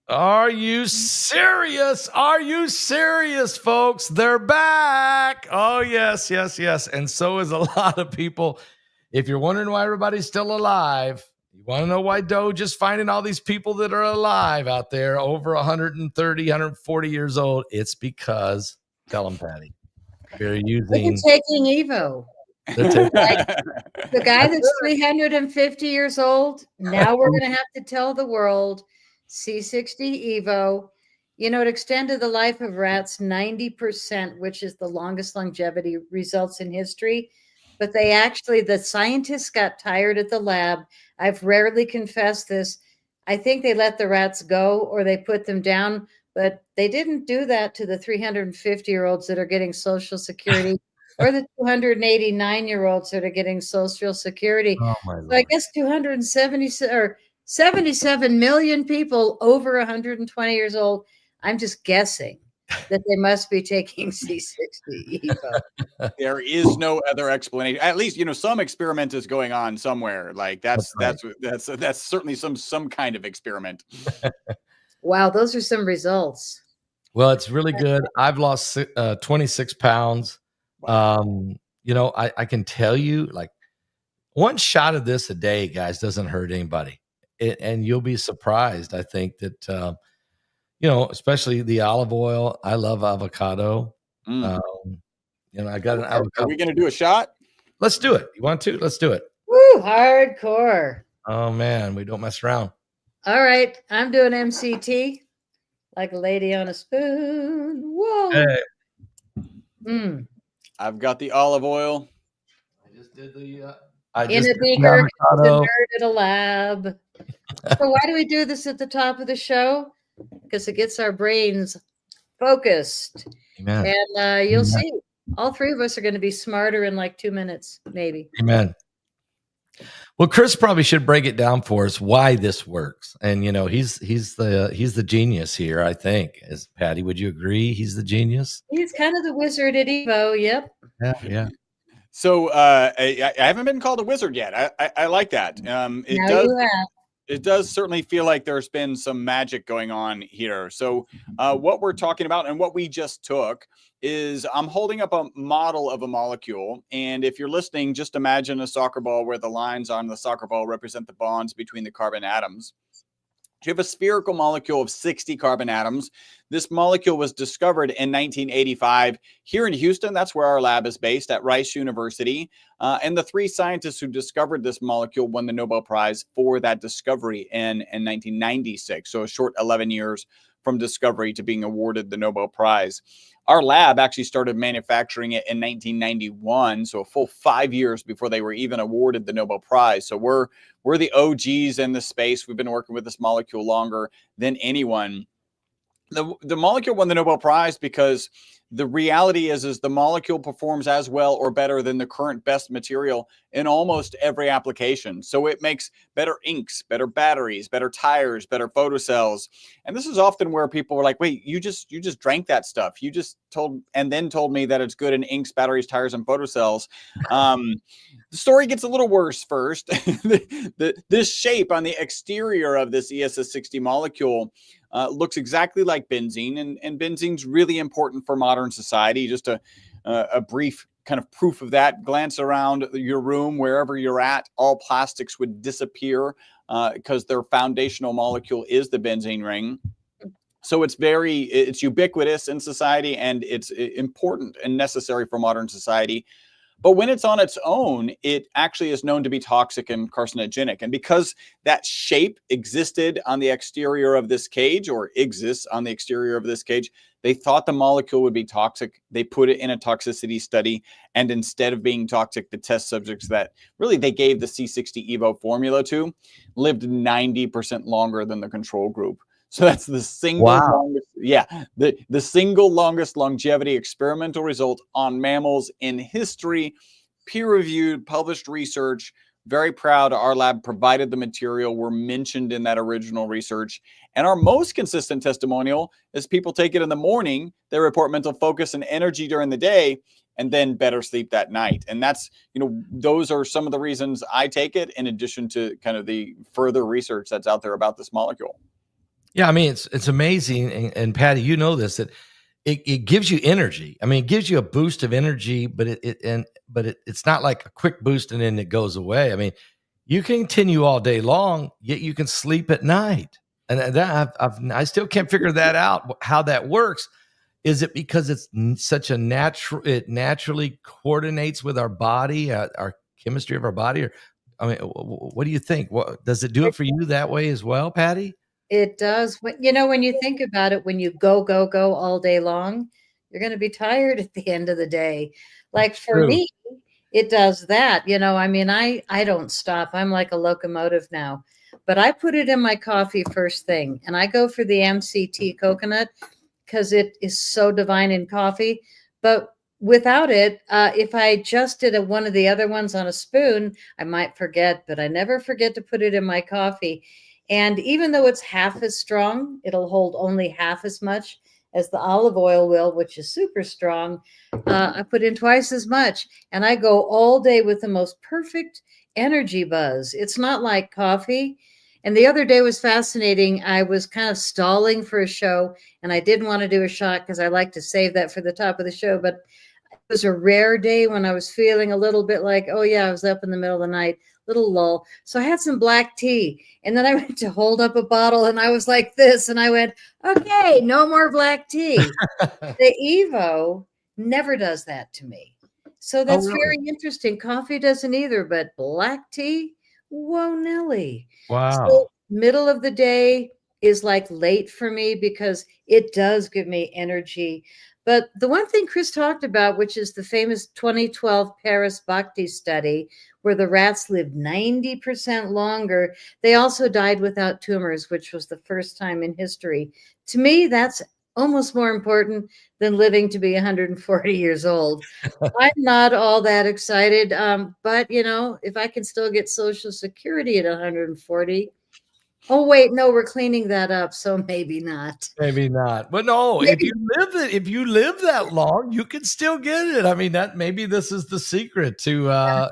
Are you serious? Are you serious, folks? They're back. Oh, yes, yes, yes. And so is a lot of people. If you're wondering why everybody's still alive, you want to know why Doge is finding all these people that are alive out there over 130, 140 years old. It's because, tell them, Patty, they're using. They're taking Evo. They're taking, like the guy that's 350 years old. Now we're going to have to tell the world C60 Evo. You know, it extended the life of rats 90%, which is the longest longevity results in history. But they actually, the scientists got tired at the lab. I've rarely confessed this. I think they let the rats go or they put them down, but they didn't do that to the 350-year-olds that are getting Social Security or the 289-year-olds that are getting Social Security. oh my So I guess 270 or 77 million people over 120 years old. I'm just guessing that they must be taking C60 Evo. There is no other explanation. At least, you know, some experiment is going on somewhere. Like that's certainly some kind of experiment. Wow, those are some results. Well, it's really good. I've lost 26 pounds. You know, I can tell you, like, one shot of this a day, guys, doesn't hurt anybody. And you'll be surprised. I think that, you know, especially the olive oil. I love avocado. You know, I got an avocado. Are we going to do a shot? Let's do it. You want to? Let's do it. Woo, hardcore. Oh, man, we don't mess around. All right, I'm doing MCT like a lady on a spoon. Whoa. Hey. I've got the olive oil. I just did the in a beaker, the nerd at a lab. So why do we do this at the top of the show? Because it gets our brains focused. Amen. And you'll see, all three of us are going to be smarter in like 2 minutes, maybe. Amen. Well, Chris probably should break it down for us why this works. And you know, he's the genius here, I think. As Patty, would you agree? He's the genius. He's kind of the wizard at Evo. Yep. Yeah. So I haven't been called a wizard yet. I like that. It does certainly feel like there's been some magic going on here. So what we're talking about and what we just took is I'm holding up a model of a molecule. And if you're listening, just imagine a soccer ball where the lines on the soccer ball represent the bonds between the carbon atoms. You have a spherical molecule of 60 carbon atoms. This molecule was discovered in 1985 here in Houston. That's where our lab is based, at Rice University. And the three scientists who discovered this molecule won the Nobel Prize for that discovery in 1996. So a short 11 years from discovery to being awarded the Nobel Prize. Our lab actually started manufacturing it in 1991, so a full 5 years before they were even awarded the Nobel Prize. So we're the OGs in the space. We've been working with this molecule longer than anyone. The molecule won the Nobel Prize because the reality is the molecule performs as well or better than the current best material in almost every application. So it makes better inks, better batteries, better tires, better photocells. And this is often where people were like, wait, you just drank that stuff. You just told me that it's good in inks, batteries, tires, and photocells. The story gets a little worse first. This shape on the exterior of this ESS60 molecule looks exactly like benzene, and benzene's really important for modern society. Just a brief kind of proof of that. Glance around your room, wherever you're at, all plastics would disappear because their foundational molecule is the benzene ring. So it's ubiquitous in society, and it's important and necessary for modern society. But when it's on its own, it actually is known to be toxic and carcinogenic. And because that shape existed on the exterior of this cage, or exists on the exterior of this cage, they thought the molecule would be toxic. They put it in a toxicity study. And instead of being toxic, the test subjects that really they gave the C60 Evo formula to lived 90% longer than the control group. So that's the single longest, the single longest longevity experimental result on mammals in history, peer-reviewed, published research. Very proud our lab provided the material. We're mentioned in that original research. And our most consistent testimonial is people take it in the morning, they report mental focus and energy during the day, and then better sleep that night. And that's, those are some of the reasons I take it, in addition to kind of the further research that's out there about this molecule. Yeah, I mean, it's amazing. And Patty, you know this, that it gives you energy. I mean, it gives you a boost of energy, but it's not like a quick boost and then it goes away. I mean, you can continue all day long, yet you can sleep at night. And that I still can't figure that out, how that works. Is it because it's such a natural, it naturally coordinates with our body, our chemistry of our body? Or, I mean, what do you think? What does it do it for you that way as well, Patty? It does. When you think about it, when you go, go, go all day long, you're going to be tired at the end of the day. Like for True. me, it does that. I mean, I don't stop. I'm like a locomotive now, but I put it in my coffee first thing, and I go for the MCT coconut because it is so divine in coffee. But without it, if I just did one of the other ones on a spoon, I might forget, but I never forget to put it in my coffee. And even though it's half as strong, it'll hold only half as much as the olive oil will, which is super strong. I put in twice as much, and I go all day with the most perfect energy buzz. It's not like coffee. And the other day was fascinating. I was kind of stalling for a show, and I didn't want to do a shot because I like to save that for the top of the show. But it was a rare day when I was feeling a little bit like, oh, yeah, I was up in the middle of the night, little lull. So I had some black tea. And then I went to hold up a bottle, and I was like this. And I went, okay, no more black tea. The Evo never does that to me. So Oh, that's really? very interesting. Coffee doesn't either, but black tea, whoa, Nelly. So Wow. middle of the day is like late for me because it does give me energy. But the one thing Chris talked about, which is the famous 2012 Paris Bhakti study, where the rats lived 90% longer, they also died without tumors, which was the first time in history. To me, that's almost more important than living to be 140 years old. I'm not all that excited, but if I can still get Social Security at 140, oh wait, no, we're cleaning that up, so maybe not. Maybe not. But no, Maybe if you live that long, you can still get it. I mean, that maybe this is the secret to that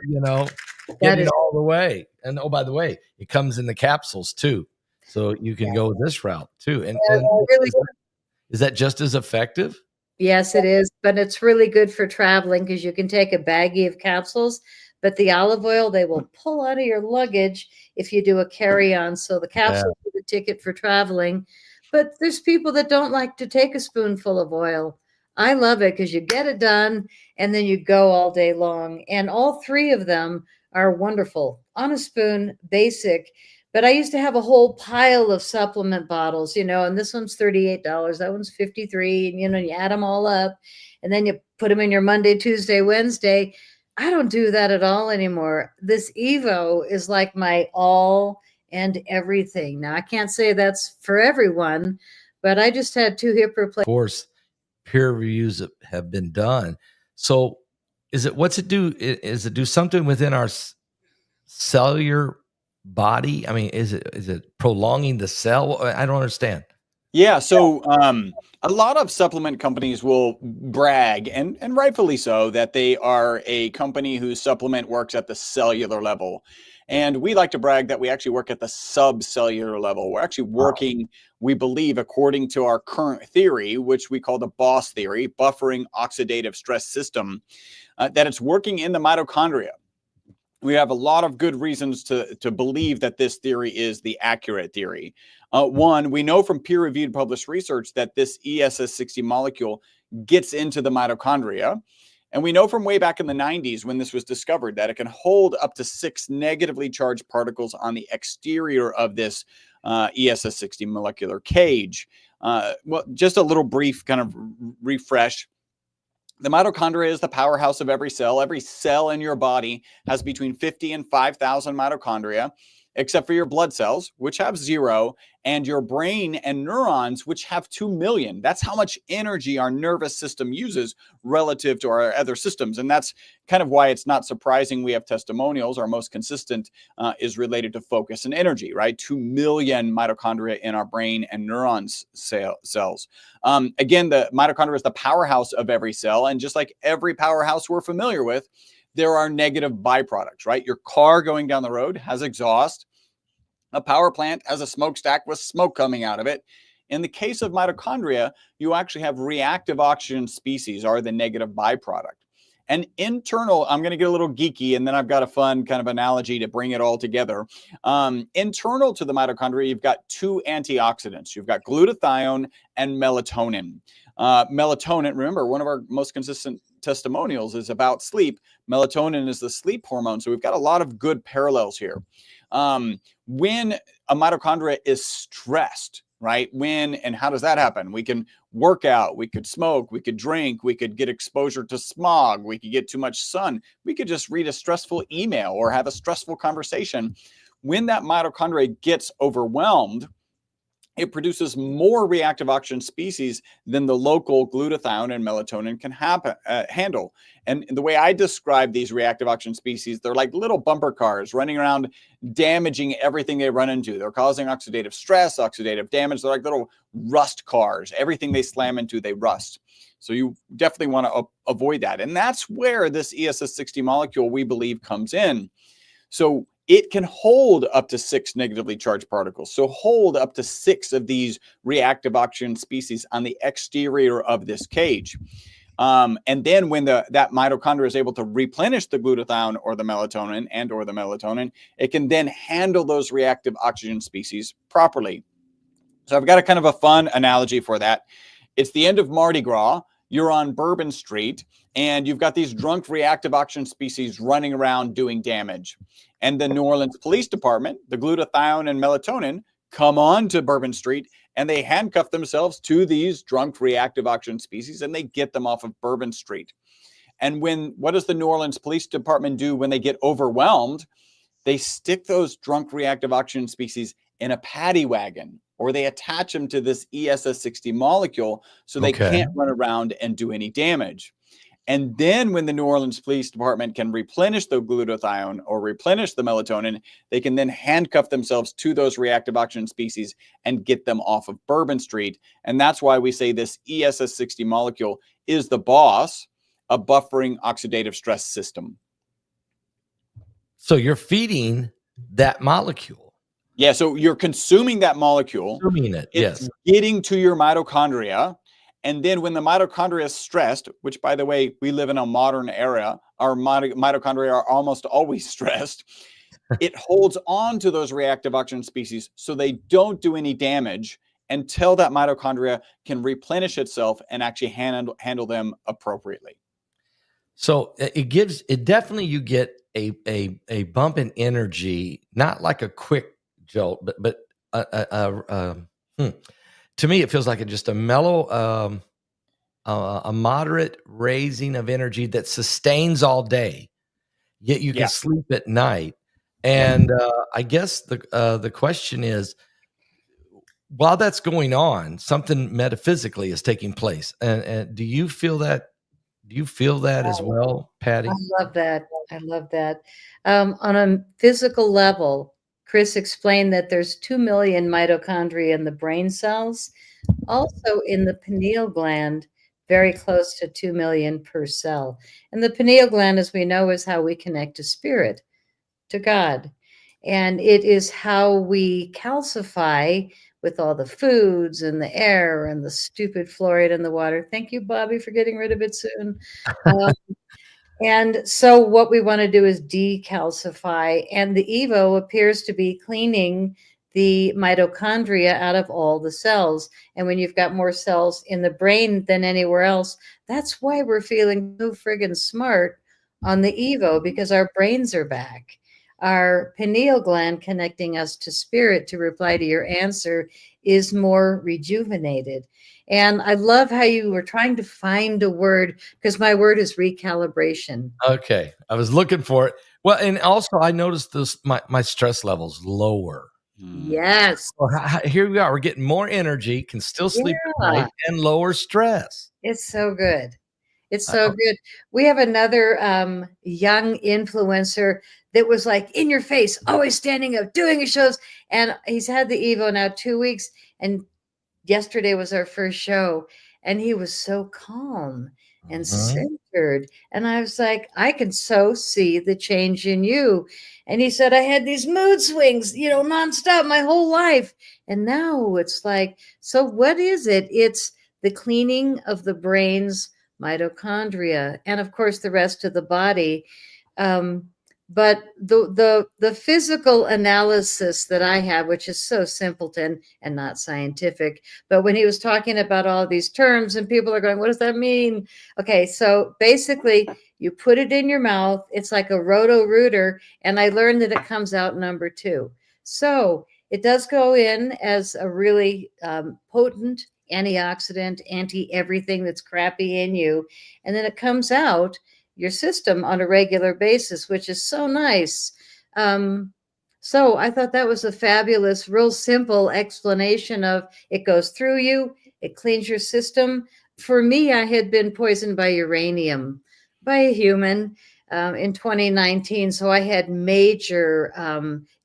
getting is it all the way. And oh, by the way, it comes in the capsules too. So you can go this route too. And really. is that just as effective? Yes, it is, but it's really good for traveling because you can take a baggie of capsules, but the olive oil they will pull out of your luggage if you do a carry-on. So the Yeah. capsules are the ticket for traveling. But there's people that don't like to take a spoonful of oil. I love it because you get it done and then you go all day long. And all three of them are wonderful on a spoon, basic. But I used to have a whole pile of supplement bottles, and this one's $38, that one's 53, and you add them all up, and then you put them in your Monday, Tuesday, Wednesday. I don't do that at all anymore. This Evo is like my all and everything. Now I can't say that's for everyone, but I just had 2 hip replacements. Of course, peer reviews have been done. So what's it do? Is it do something within our cellular body? I mean, is it prolonging the cell? I don't understand. Yeah, so a lot of supplement companies will brag, and rightfully so, that they are a company whose supplement works at the cellular level. And we like to brag that we actually work at the subcellular level. We're actually working, we believe, according to our current theory, which we call the BOSS theory, buffering oxidative stress system, that it's working in the mitochondria. We have a lot of good reasons to believe that this theory is the accurate theory. One, we know from peer-reviewed published research that this ESS60 molecule gets into the mitochondria. And we know from way back in the 90s when this was discovered that it can hold up to 6 negatively charged particles on the exterior of this ESS60 molecular cage. Well, just a little brief kind of refresh. The mitochondria is the powerhouse of every cell. Every cell in your body has between 50 and 5,000 mitochondria, except for your blood cells, which have 0, and your brain and neurons, which have 2 million. That's how much energy our nervous system uses relative to our other systems. And that's kind of why it's not surprising we have testimonials. Our most consistent is related to focus and energy, right? 2 million mitochondria in our brain and neurons cells. Again, the mitochondria is the powerhouse of every cell. And just like every powerhouse we're familiar with, there are negative byproducts, right? Your car going down the road has exhaust. A power plant has a smokestack with smoke coming out of it. In the case of mitochondria, you actually have reactive oxygen species, are the negative byproduct. And internal, I'm going to get a little geeky, and then I've got a fun kind of analogy to bring it all together. Internal to the mitochondria, you've got two antioxidants. You've got glutathione and melatonin. Melatonin, remember, one of our most consistent testimonials is about sleep. Melatonin is the sleep hormone. So we've got a lot of good parallels here. When a mitochondria is stressed, right? When and how does that happen? We can work out, we could smoke, we could drink, we could get exposure to smog, we could get too much sun, we could just read a stressful email or have a stressful conversation. When that mitochondria gets overwhelmed, it produces more reactive oxygen species than the local glutathione and melatonin can handle. And the way I describe these reactive oxygen species, they're like little bumper cars running around, damaging everything they run into. They're causing oxidative stress, oxidative damage. They're like little rust cars. Everything they slam into, they rust. So you definitely want to avoid that. And that's where this ESS60 molecule, we believe, comes in. So it can hold up to 6 negatively charged particles. So hold up to 6 of these reactive oxygen species on the exterior of this cage. And then when that mitochondria is able to replenish the glutathione or the melatonin, it can then handle those reactive oxygen species properly. So I've got a kind of a fun analogy for that. It's the end of Mardi Gras. You're on Bourbon Street, and you've got these drunk reactive oxygen species running around doing damage. And the New Orleans Police Department, the glutathione and melatonin, come on to Bourbon Street, and they handcuff themselves to these drunk reactive oxygen species, and they get them off of Bourbon Street. And what does the New Orleans Police Department do when they get overwhelmed? They stick those drunk reactive oxygen species in a paddy wagon, or they attach them to this ESS60 molecule so they can't run around and do any damage. And then when the New Orleans Police Department can replenish the glutathione or replenish the melatonin, they can then handcuff themselves to those reactive oxygen species and get them off of Bourbon Street. And that's why we say this ESS60 molecule is the boss of buffering oxidative stress system. So you're feeding that molecule. Yeah, so you're consuming that molecule. Consuming it, yes. Getting to your mitochondria. And then when the mitochondria is stressed, which, by the way, we live in a modern era, our mitochondria are almost always stressed. It holds on to those reactive oxygen species so they don't do any damage until that mitochondria can replenish itself and actually handle them appropriately. So it definitely, you get a bump in energy, not like a quick jolt, but to me, it feels like just a mellow, a moderate raising of energy that sustains all day, yet you can sleep at night. And I guess the question is, while that's going on, something metaphysically is taking place. And do you feel that? Do you feel that as well, Patty? I love that. I love that. On a physical level, Chris explained that there's 2 million mitochondria in the brain cells. Also in the pineal gland, very close to 2 million per cell. And the pineal gland, as we know, is how we connect to spirit, to God. And it is how we calcify with all the foods and the air and the stupid fluoride in the water. Thank you, Bobby, for getting rid of it soon. And so what we want to do is decalcify. And the Evo appears to be cleaning the mitochondria out of all the cells. And when you've got more cells in the brain than anywhere else, that's why we're feeling so friggin' smart on the Evo, because our brains are back. Our pineal gland, connecting us to spirit, to reply to your answer, is more rejuvenated. And I love how you were trying to find a word, because my word is recalibration. Okay. I was looking for it. Well, and also I noticed my stress levels lower. Yes. Well, here we are. We're getting more energy, can still sleep at night, and lower stress. It's so good. It's so good. We have another young influencer that was like in your face, always standing up, doing his shows. And he's had the Evo now 2 weeks. And yesterday was our first show. And he was so calm and centered. And I was like, I can so see the change in you. And he said, I had these mood swings, nonstop my whole life. And now it's like, so what is it? It's the cleaning of the brain's mitochondria and, of course, the rest of the body. But the physical analysis that I have, which is so simpleton and not scientific, but when he was talking about all these terms and people are going, what does that mean? Okay, so basically you put it in your mouth. It's like a roto-rooter, and I learned that it comes out number 2. So it does go in as a really potent antioxidant, anti-everything that's crappy in you, and then it comes out your system on a regular basis, which is so nice. So I thought that was a fabulous, real simple explanation of it goes through you, it cleans your system. For me, I had been poisoned by uranium by a human in 2019. So I had major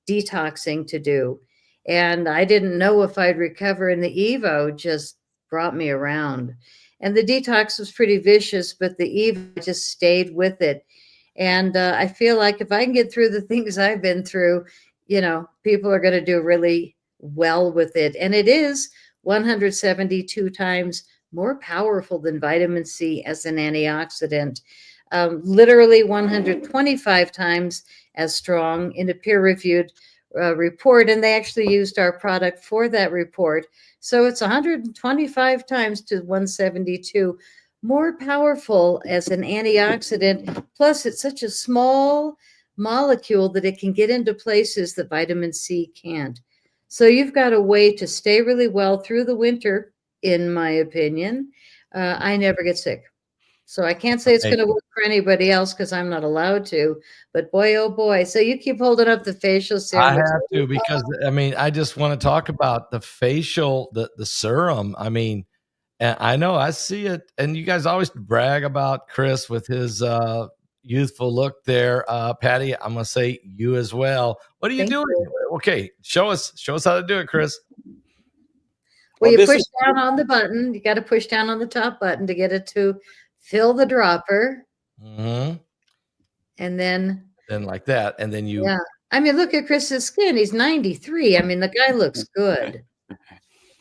detoxing to do. And I didn't know if I'd recover, and the Evo just brought me around. And the detox was pretty vicious, but the Evo just stayed with it. And I feel like if I can get through the things I've been through, people are going to do really well with it. And it is 172 times more powerful than vitamin C as an antioxidant, literally 125 times as strong in a peer-reviewed report. And they actually used our product for that report. So it's 125 times to 172 more powerful as an antioxidant. Plus, it's such a small molecule that it can get into places that vitamin C can't. So you've got a way to stay really well through the winter, in my opinion. I never get sick. So I can't say it's going to work for anybody else because I'm not allowed to. But boy, oh boy. So you keep holding up the facial serum. I have to, because I just want to talk about the facial, the serum. I know I see it, and you guys always brag about Chris with his youthful look there. Patty, I'm gonna say you as well. What are you doing? Okay, show us how to do it, Chris. Well, you push down on the button. You got to push down on the top button to get it to fill the dropper. And then like that, and then you. Yeah, look at Chris's skin. He's 93. The guy looks good.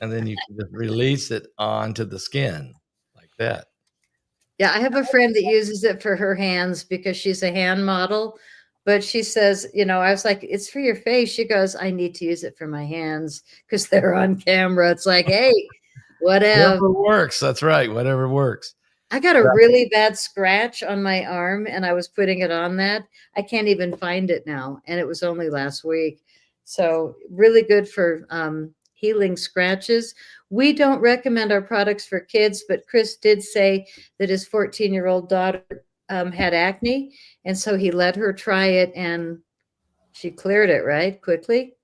And then you can just release it onto the skin like that. Yeah, I have a friend that uses it for her hands because she's a hand model. But she says, I was like, it's for your face. She goes, I need to use it for my hands because they're on camera. It's like, hey, whatever works. That's right. Whatever works. I got a really bad scratch on my arm, and I was putting it on that. I can't even find it now. And it was only last week. So really good for healing scratches. We don't recommend our products for kids, but Chris did say that his 14-year-old daughter had acne. And so he let her try it, and she cleared it, right? Quickly.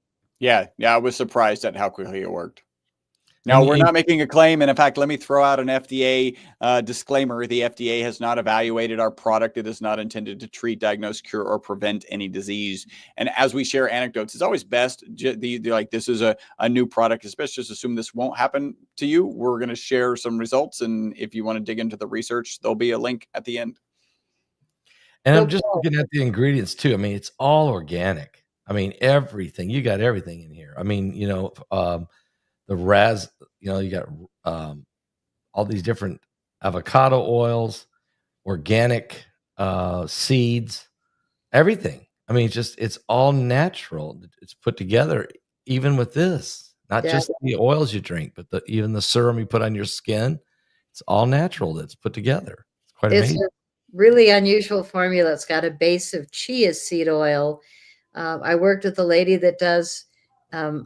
Yeah. I was surprised at how quickly it worked. Now, we're not making a claim. And in fact, let me throw out an FDA disclaimer. The FDA has not evaluated our product. It is not intended to treat, diagnose, cure, or prevent any disease. And as we share anecdotes, it's always best, like this is a new product, especially just assume this won't happen to you. We're going to share some results. And if you want to dig into the research, there'll be a link at the end. And I'm just looking at the ingredients too. It's all organic. Everything. You got everything in here. The you got all these different avocado oils, organic seeds, everything. It's all natural. It's put together, even with this, not just the oils you drink, but even the serum you put on your skin. It's all natural. That's put together. It's quite amazing. Really unusual formula. It's got a base of chia seed oil. I worked with a lady that does,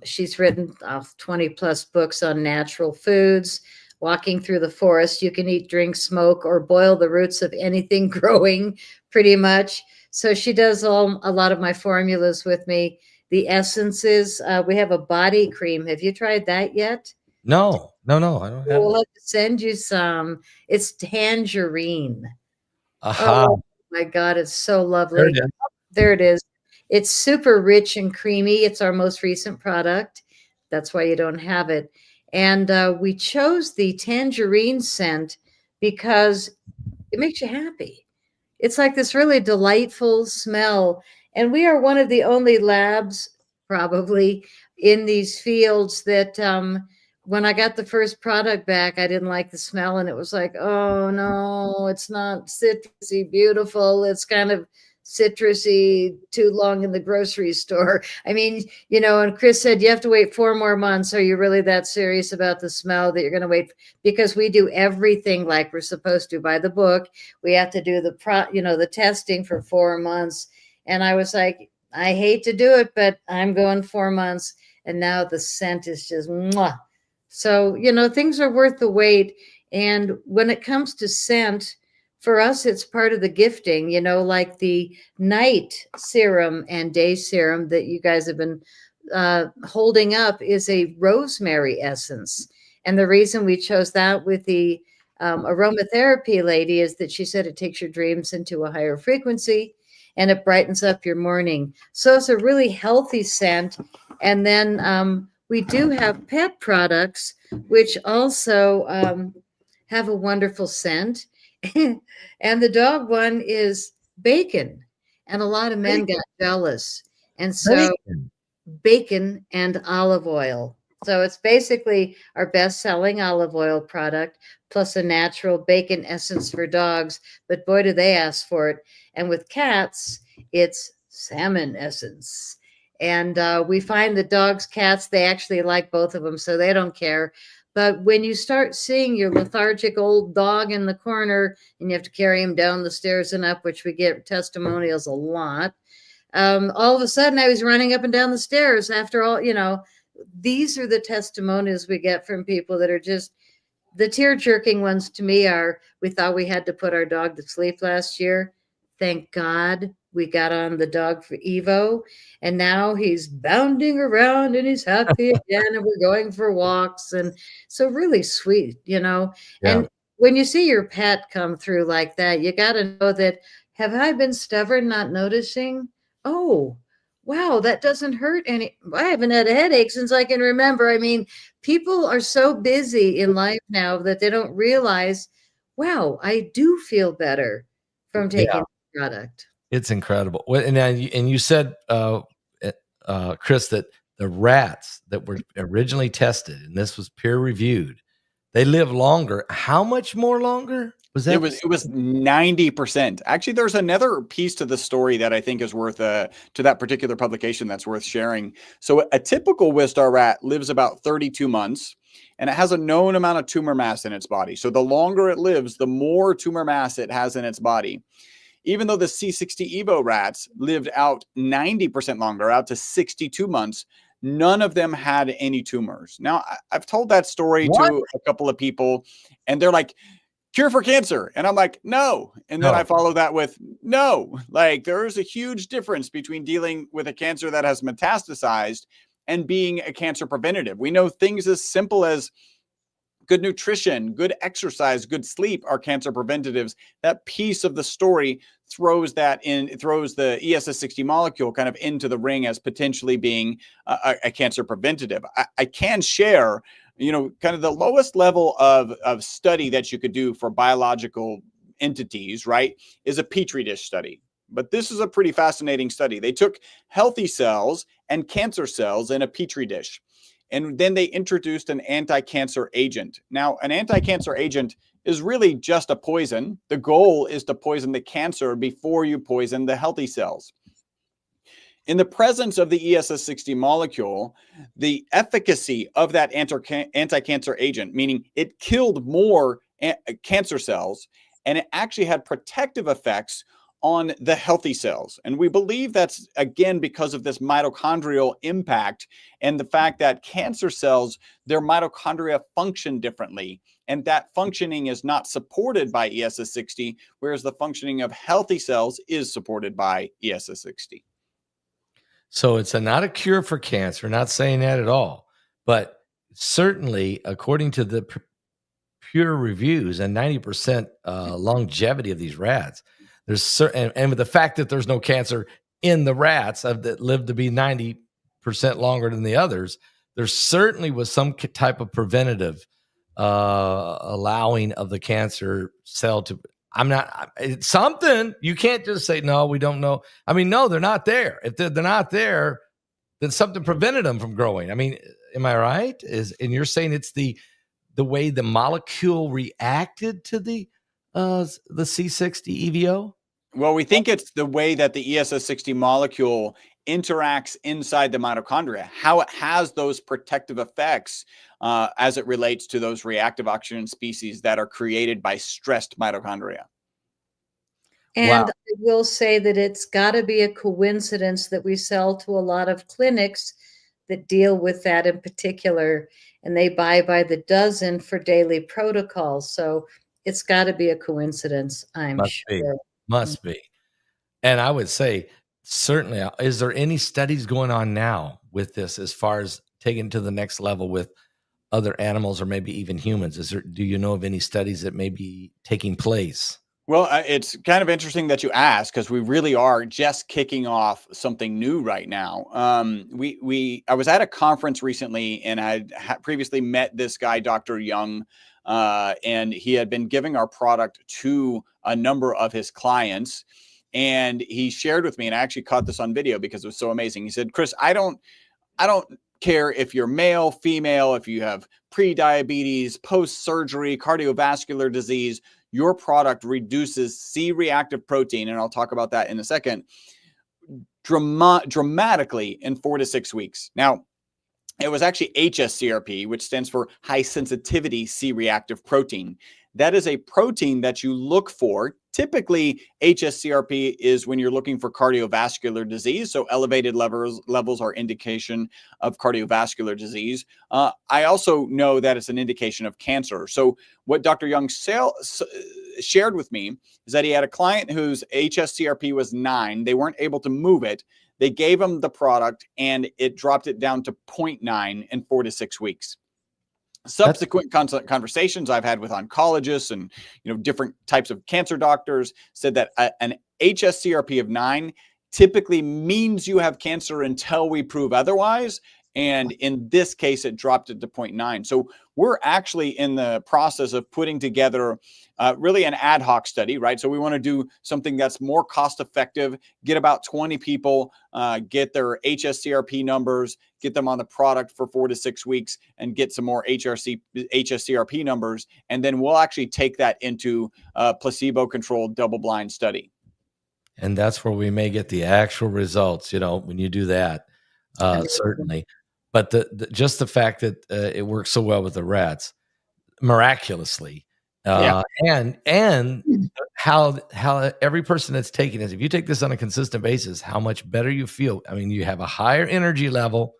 she's written 20 plus books on natural foods, walking through the forest. You can eat, drink, smoke, or boil the roots of anything growing pretty much. So she does a lot of my formulas with me. The essences, we have a body cream. Have you tried that yet? No, I don't have it. We'll have to send you some. It's tangerine. Uh-huh. Oh my God, it's so lovely. There it is. It's super rich and creamy. It's our most recent product. That's why you don't have it. And we chose the tangerine scent because it makes you happy. It's like this really delightful smell. And we are one of the only labs probably in these fields that when I got the first product back, I didn't like the smell. And it was like, oh no, it's not citrusy beautiful. It's kind of citrusy, too long in the grocery store. I mean, you know, and Chris said, you have to wait 4 more months. Are you really that serious about the smell that you're going to wait? Because we do everything like we're supposed to by the book. We have to do the testing for 4 months. And I was like, I hate to do it, but I'm going 4 months. And now the scent is just mwah. So, you know, things are worth the wait. And when it comes to scent, for us, it's part of the gifting, you know, like the night serum and day serum that you guys have been holding up is a rosemary essence. And the reason we chose that with the aromatherapy lady is that she said it takes your dreams into a higher frequency and it brightens up your morning. So it's a really healthy scent. And then we do have pet products, which also have a wonderful scent. And the dog one is bacon. And a lot of men got jealous. And so bacon and olive oil. So it's basically our best-selling olive oil product plus a natural bacon essence for dogs. But boy, do they ask for it. And with cats, it's salmon essence. And we find that dogs, cats, they actually like both of them, so they don't care. But when you start seeing your lethargic old dog in the corner and you have to carry him down the stairs and up, which we get testimonials a lot, all of a sudden I was running up and down the stairs after all, you know, these are the testimonials we get from people that are just the tear jerking ones to me are, we thought we had to put our dog to sleep last year. Thank God we got on the dog for Evo, and now he's bounding around and he's happy again, and we're going for walks. And so really sweet, you know. Yeah. And when you see your pet come through like that, you got to know that, have I been stubborn not noticing? Oh, wow, that doesn't hurt any. I haven't had a headache since I can remember. I mean, people are so busy in life now that they don't realize, wow, I do feel better from taking the product. It's incredible. And you said, Chris, that the rats that were originally tested, and this was peer reviewed, they live longer. How much more longer? Was that? It was 90%. Actually, there's another piece to the story that I think is worth to that particular publication that's worth sharing. So a typical Wistar rat lives about 32 months, and it has a known amount of tumor mass in its body. So the longer it lives, the more tumor mass it has in its body. Even though the C60 Evo rats lived out 90% longer, out to 62 months, none of them had any tumors. Now, I've told that story to a couple of people, and they're like, cure for cancer. And I'm like, no. And then I follow that with no. Like, there is a huge difference between dealing with a cancer that has metastasized and being a cancer preventative. We know things as simple as good nutrition, good exercise, good sleep are cancer preventatives. That piece of the story throws the ESS60 molecule kind of into the ring as potentially being a cancer preventative. I can share, you know, kind of the lowest level of study that you could do for biological entities, right, is a Petri dish study. But this is a pretty fascinating study. They took healthy cells and cancer cells in a Petri dish, and then they introduced an anti-cancer agent. Now, an anti-cancer agent is really just a poison. The goal is to poison the cancer before you poison the healthy cells. In the presence of the ESS60 molecule, the efficacy of that anti-cancer agent, meaning it killed more cancer cells, and it actually had protective effects on the healthy cells. And we believe that's, again, because of this mitochondrial impact and the fact that cancer cells, their mitochondria function differently. And that functioning is not supported by ESS60, whereas the functioning of healthy cells is supported by ESS60. So it's not a cure for cancer, not saying that at all. But certainly, according to the peer reviews and 90% longevity of these rats, there's certain, and with the fact that there's no cancer in the rats that live to be 90% longer than the others, there certainly was some type of preventative allowing of the cancer cell to, I'm not, it's something. You can't just say, no, we don't know. I mean, no, they're not there. If they're not there, then something prevented them from growing. I mean, am I right? And you're saying it's the way the molecule reacted to the C60 Evo? Well, we think it's the way that the ESS60 molecule interacts inside the mitochondria, how it has those protective effects as it relates to those reactive oxygen species that are created by stressed mitochondria. And I will say that it's got to be a coincidence that we sell to a lot of clinics that deal with that in particular, and they buy by the dozen for daily protocols. So it's got to be a coincidence, I'm sure. Must be. And I would say, certainly, is there any studies going on now with this as far as taking to the next level with other animals or maybe even humans? Do you know of any studies that may be taking place? Well, it's kind of interesting that you ask, because we really are just kicking off something new right now. I was at a conference recently, and I had previously met this guy, Dr. Young, and he had been giving our product to a number of his clients. And he shared with me, and I actually caught this on video because it was so amazing. He said, Chris, I don't care if you're male, female, if you have pre-diabetes, post-surgery, cardiovascular disease, your product reduces C-reactive protein, and I'll talk about that in a second, dramatically in 4 to 6 weeks. Now, it was actually HSCRP, which stands for high sensitivity C-reactive protein. That is a protein that you look for. Typically, HSCRP is when you're looking for cardiovascular disease. So elevated levels are indication of cardiovascular disease. I also know that it's an indication of cancer. So what Dr. Young shared with me is that he had a client whose HSCRP was 9. They weren't able to move it. They gave him the product, and it dropped it down to 0.9 in 4 to 6 weeks. Subsequent conversations I've had with oncologists and different types of cancer doctors said that an HSCRP of 9 typically means you have cancer until we prove otherwise. And in this case, it dropped it to 0.9. So we're actually in the process of putting together really an ad hoc study, right? So we want to do something that's more cost effective, get about 20 people, get their HSCRP numbers, get them on the product for 4 to 6 weeks, and get some more HSCRP numbers. And then we'll actually take that into a placebo-controlled double-blind study. And that's where we may get the actual results, when you do that, certainly. But just the fact that it works so well with the rats, miraculously, and how every person that's taking this, if you take this on a consistent basis, how much better you feel. I mean, you have a higher energy level,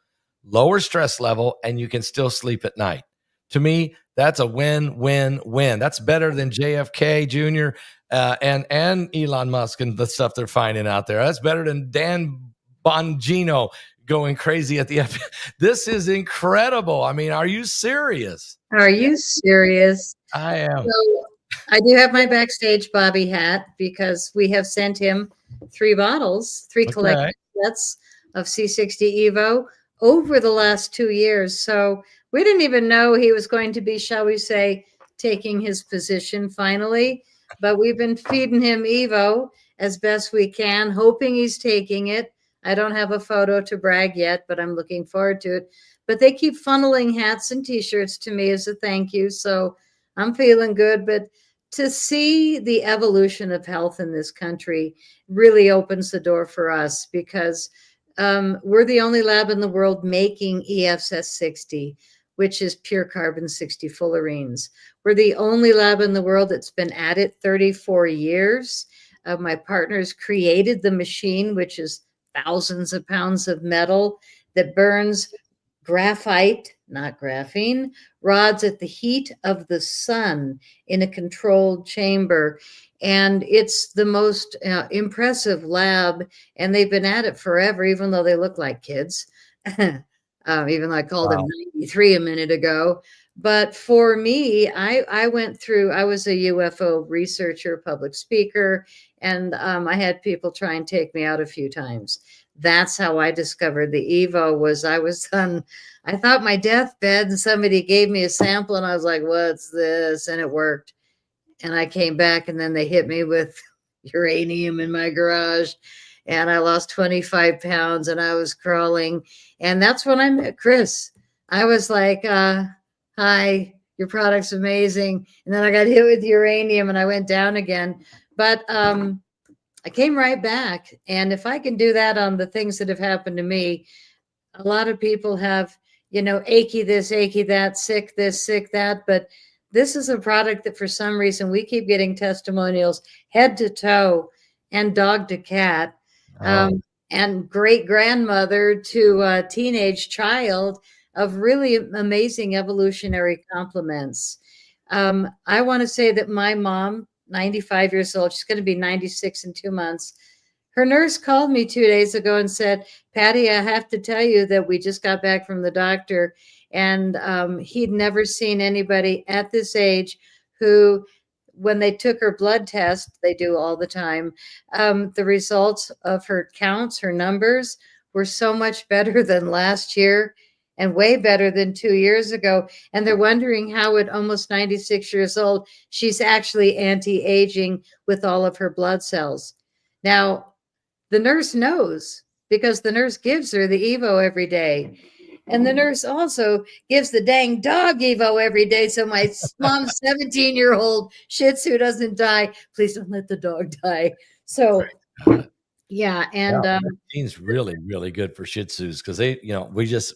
lower stress level, and you can still sleep at night. To me, that's a win-win-win. That's better than JFK Jr. And Elon Musk and the stuff they're finding out there. That's better than Dan Bongino going crazy at the F. This is incredible. I mean, are you serious? Are you serious? I am. So I do have my backstage Bobby hat because we have sent him 3 bottles, 3 collected sets of C60 Evo over the last 2 years. So we didn't even know he was going to be, shall we say, taking his position finally. But we've been feeding him Evo as best we can, hoping he's taking it. I don't have a photo to brag yet, but I'm looking forward to it. But they keep funneling hats and T-shirts to me as a thank you. So I'm feeling good. But to see the evolution of health in this country really opens the door for us, because we're the only lab in the world making ESS60, which is pure carbon 60 fullerenes. We're the only lab in the world that's been at it 34 years. My partners created the machine, which is thousands of pounds of metal that burns graphite, not graphene, rods at the heat of the sun in a controlled chamber. And it's the most impressive lab. And they've been at it forever, even though they look like kids, even though I called him 93 a minute ago. But for me, I was a UFO researcher, public speaker, and I had people try and take me out a few times. That's how I discovered the Evo. I was on, I thought my deathbed, and somebody gave me a sample, and I was like, what's this? And it worked. and I came back, and then they hit me with uranium in my garage, and I lost 25 pounds, and I was crawling. And that's when I met Chris. I was like, hi, your product's amazing. And then I got hit with uranium and I went down again. But I came right back. And if I can do that on the things that have happened to me, a lot of people have, achy this, achy that, sick this, sick that. But this is a product that for some reason we keep getting testimonials head to toe and dog to cat. And great grandmother to a teenage child of really amazing evolutionary compliments. I want to say that my mom, 95 years old, she's going to be 96 in 2 months. Her nurse called me 2 days ago and said, Patty, I have to tell you that we just got back from the doctor, and he'd never seen anybody at this age who, when they took her blood test, they do all the time, the results of her counts, her numbers were so much better than last year and way better than 2 years ago. And they're wondering how at almost 96 years old, she's actually anti-aging with all of her blood cells. Now, the nurse knows because the nurse gives her the Evo every day. And the nurse also gives the dang dog Evo every day. So my mom's 17-year-old Shih Tzu doesn't die. Please don't let the dog die. So, yeah. And it's really, really good for Shih Tzus because they,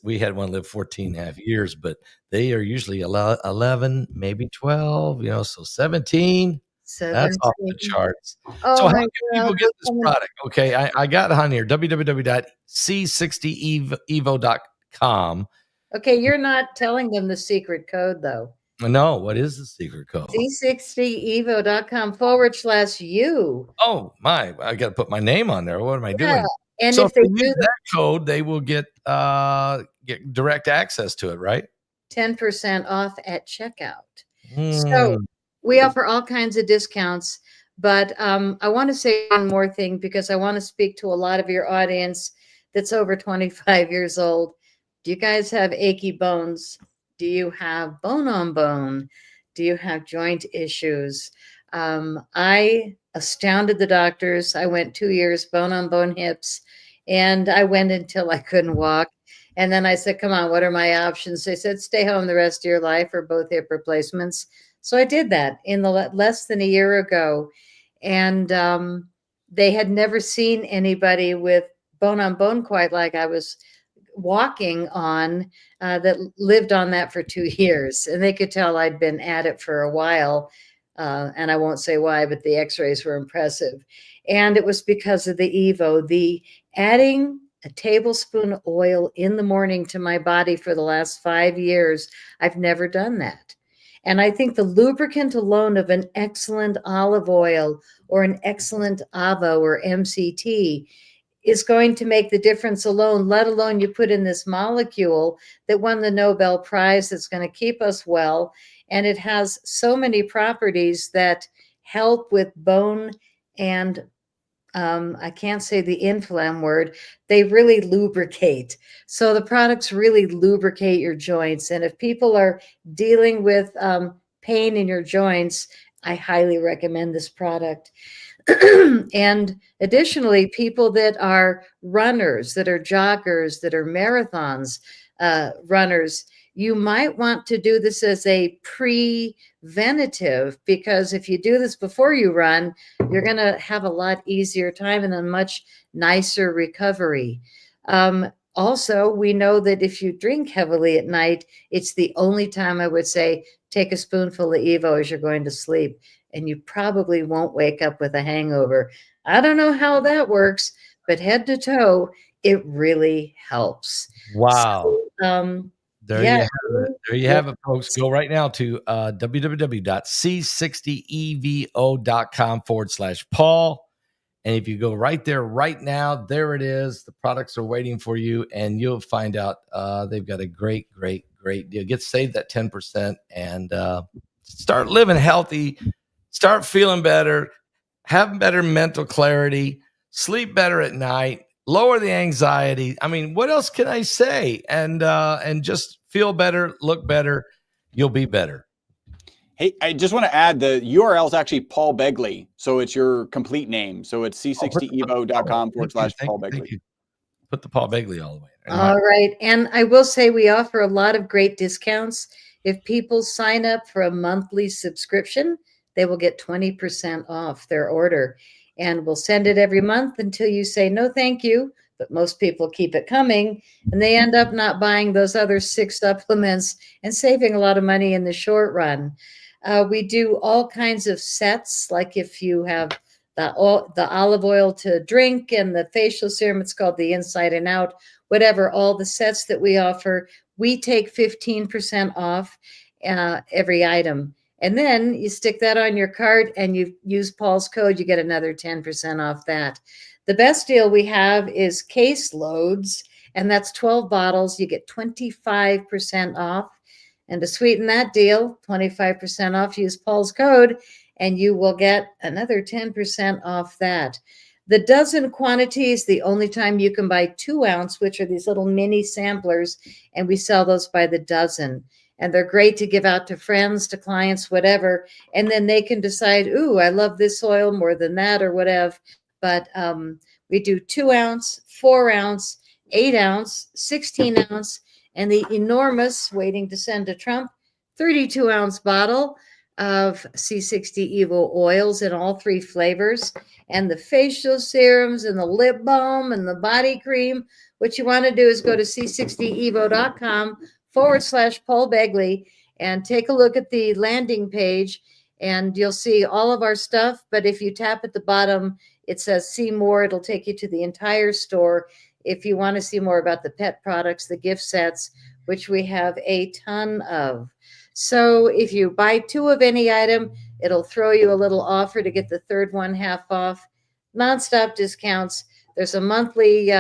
we had one live 14 and a half years, but they are usually 11, maybe 12, so 17. That's off the charts. Oh, so how can people get this product? Okay, I got it on here, www.c60evo.com. Okay, you're not telling them the secret code, though. No, what is the secret code? C60evo.com/you. Oh, my, I got to put my name on there. What am I doing? And so if they use that code, they will get direct access to it, right? 10% off at checkout. So we offer all kinds of discounts, but I want to say one more thing because I want to speak to a lot of your audience that's over 25 years old. Do you guys have achy bones? Do you have bone on bone? Do you have joint issues? I astounded the doctors. I went 2 years bone on bone hips, and I went until I couldn't walk. And then I said, come on, what are my options? They said, stay home the rest of your life or both hip replacements. So I did that in less than a year ago. And they had never seen anybody with bone on bone quite like I was walking on that lived on that for 2 years. And they could tell I'd been at it for a while. And I won't say why, but the x-rays were impressive. And it was because of the Evo, the adding a tablespoon of oil in the morning to my body for the last 5 years. I've never done that. And I think the lubricant alone of an excellent olive oil or an excellent Avo or MCT is going to make the difference alone, let alone you put in this molecule that won the Nobel Prize that's going to keep us well. And it has so many properties that help with bone and I can't say the inflam word. They really lubricate. So the products really lubricate your joints. And if people are dealing with pain in your joints, I highly recommend this product. And additionally, people that are runners, that are joggers, that are marathons runners, you might want to do this as a preventative, because if you do this before you run, you're going to have a lot easier time and a much nicer recovery. Also, we know that if you drink heavily at night, it's the only time I would say take a spoonful of Evo as you're going to sleep, and you probably won't wake up with a hangover. I don't know how that works, but head to toe, it really helps. Wow. So, there you have it. There you have it, folks. Go right now to www.c60evo.com/Paul. And if you go right there right now, there it is. The products are waiting for you, and you'll find out they've got a great deal. Get saved that 10% and start living healthy, start feeling better, have better mental clarity, sleep better at night, lower the anxiety. I mean, what else can I say? And just feel better, look better, you'll be better. Hey, I just want to add the URL is actually Paul Begley. So it's your complete name. So it's c60evo.com/Paul Begley. Thank you. Put the Paul Begley all the way. All right. And I will say we offer a lot of great discounts. If people sign up for a monthly subscription, they will get 20% off their order. And we'll send it every month until you say, no, thank you. But most people keep it coming, and they end up not buying those other 6 supplements and saving a lot of money in the short run. We do all kinds of sets, like if you have the olive oil to drink and the facial serum, it's called the Inside and Out, whatever, all the sets that we offer, we take 15% off every item. And then you stick that on your cart and you use Paul's code, you get another 10% off that. The best deal we have is case loads, and that's 12 bottles. You get 25% off. And to sweeten that deal, 25% off, use Paul's code, and you will get another 10% off that. The dozen quantity is the only time you can buy 2 ounce, which are these little mini samplers, and we sell those by the dozen. And they're great to give out to friends, to clients, whatever. And then they can decide, ooh, I love this oil more than that or whatever. But we do 2 ounce, 4 ounce, 8 ounce, 16 ounce, and the enormous, waiting to send to Trump, 32 ounce bottle of C60 Evo oils in all 3 flavors, and the facial serums and the lip balm and the body cream. What you want to do is go to c60evo.com/Paul Begley and take a look at the landing page, and you'll see all of our stuff. But if you tap at the bottom, it says see more. It'll take you to the entire store. If you want to see more about the pet products, the gift sets, which we have a ton of. So if you buy 2 of any item, it'll throw you a little offer to get the third one half off. Nonstop discounts. There's a monthly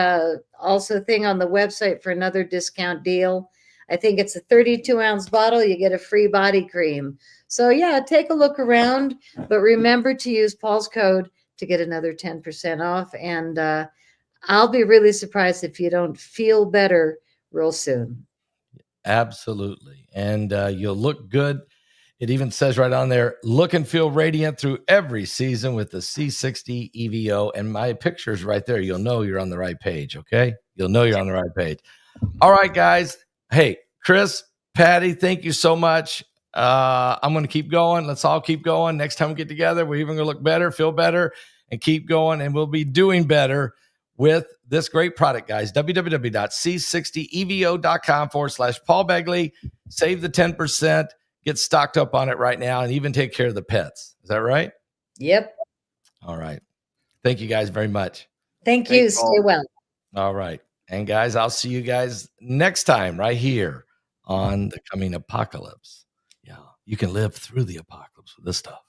also thing on the website for another discount deal. I think it's a 32 ounce bottle. You get a free body cream. So yeah, take a look around, but remember to use Paul's code to get another 10% off. And I'll be really surprised if you don't feel better real soon. Absolutely. And you'll look good. It even says right on there, look and feel radiant through every season with the C60 Evo. And my picture's right there. You'll know you're on the right page, okay? You'll know you're on the right page. All right, guys. Hey, Chris, Patty, thank you so much. I'm going to keep going. Let's all keep going. Next time we get together, we're even going to look better, feel better, and keep going. And we'll be doing better with this great product, guys. www.c60evo.com/Paul Begley. Save the 10%. Get stocked up on it right now and even take care of the pets. Is that right? Yep. All right. Thank you guys very much. Thank you. Stay well. All right. And guys, I'll see you guys next time right here on the coming apocalypse. Yeah. You can live through the apocalypse with this stuff.